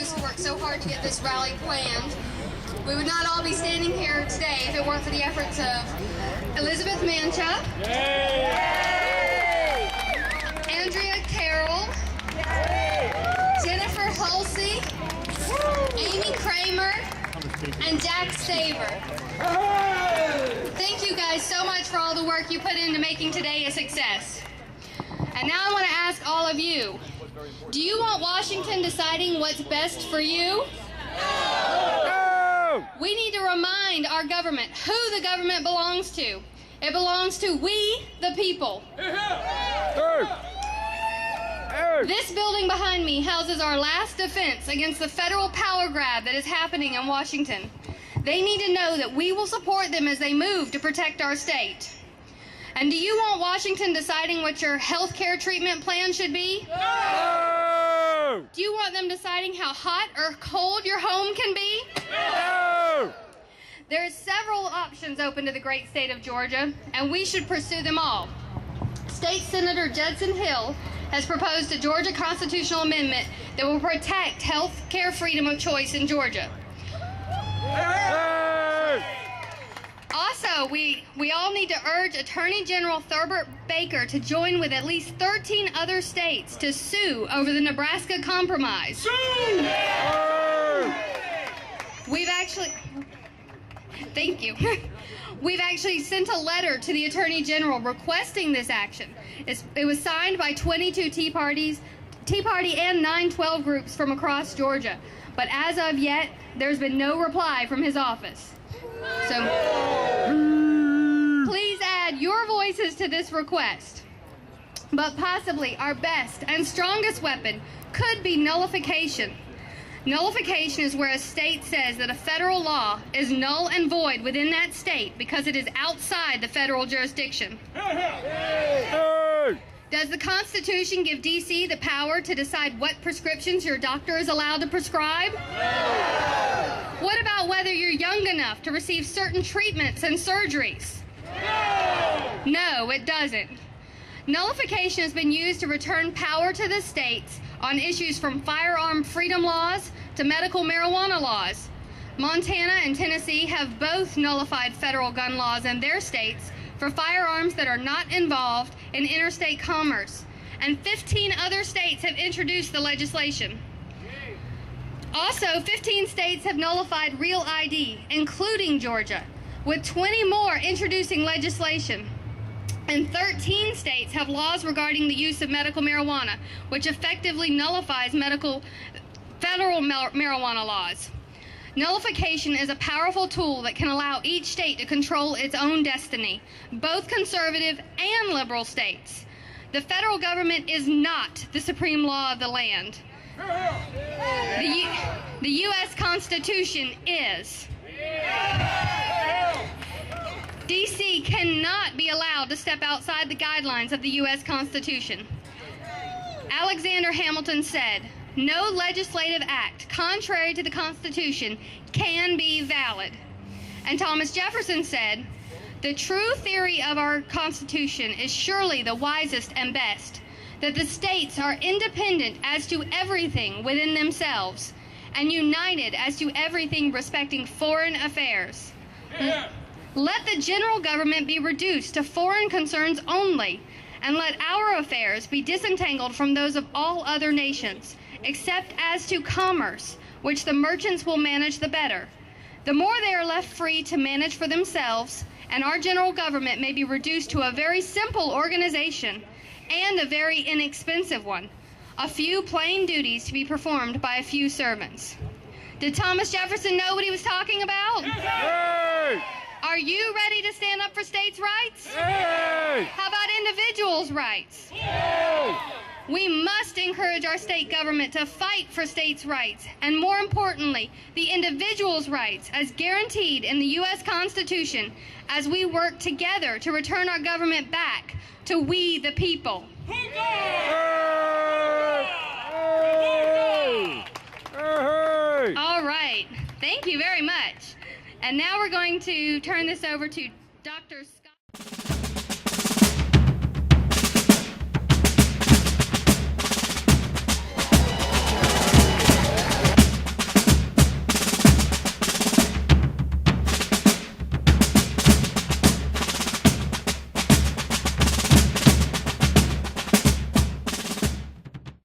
guys who worked so hard to get this rally planned. We would not all be standing here today if it weren't for the efforts of Elizabeth Mancha, Andrea Carroll, Jennifer Halsey, Amy Kramer, and Jack Saver. Thank you guys so much for all the work you put into making today a success. And now I want to ask all of you, do you want Washington deciding what's best for you? No! We need to remind our government who the government belongs to. It belongs to we, the people. This building behind me houses our last defense against the federal power grab that is happening in Washington. They need to know that we will support them as they move to protect our state. And do you want Washington deciding what your health care treatment plan should be? No! Do you want them deciding how hot or cold your home can be? No! There are several options open to the great state of Georgia, and we should pursue them all. State Senator Judson Hill has proposed a Georgia constitutional amendment that will protect health care freedom of choice in Georgia. Also, we all need to urge Attorney General Thurbert Baker to join with at least 13 other states to sue over the Nebraska Compromise. Thank you. We've actually sent a letter to the Attorney General requesting this action. It was signed by 22 Tea Party and 912 groups from across Georgia. But as of yet, there's been no reply from his office. So please add your voices to this request. But possibly our best and strongest weapon could be nullification. Nullification is where a state says that a federal law is null and void within that state because it is outside the federal jurisdiction. Does the Constitution give D.C. the power to decide what prescriptions your doctor is allowed to prescribe? What about whether you're young enough to receive certain treatments and surgeries? No, it doesn't. Nullification has been used to return power to the states on issues from firearm freedom laws to medical marijuana laws. Montana and Tennessee have both nullified federal gun laws in their states for firearms that are not involved in interstate commerce, and 15 other states have introduced the legislation. Also, 15 states have nullified real ID, including Georgia, with 20 more introducing legislation. And 13 states have laws regarding the use of medical marijuana, which effectively nullifies federal marijuana laws. Nullification is a powerful tool that can allow each state to control its own destiny, both conservative and liberal states. The federal government is not the supreme law of the land. The U.S. Constitution is. D.C. cannot be allowed to step outside the guidelines of the U.S. Constitution. Alexander Hamilton said, "No legislative act contrary to the Constitution can be valid." And Thomas Jefferson said, "The true theory of our Constitution is surely the wisest and best, that the states are independent as to everything within themselves, and united as to everything respecting foreign affairs. Let the general government be reduced to foreign concerns only, and let our affairs be disentangled from those of all other nations, except as to commerce, which the merchants will manage the better. The more they are left free to manage for themselves, and our general government may be reduced to a very simple organization and a very inexpensive one, a few plain duties to be performed by a few servants." Did Thomas Jefferson know what he was talking about? Hey! Are you ready to stand up for states' rights? Hey! How about individuals' rights? Hey! We must encourage our state government to fight for states' rights, and more importantly, the individuals' rights as guaranteed in the U.S. Constitution, as we work together to return our government back to we the people. Hey! All right. Thank you very much. And now we're going to turn this over to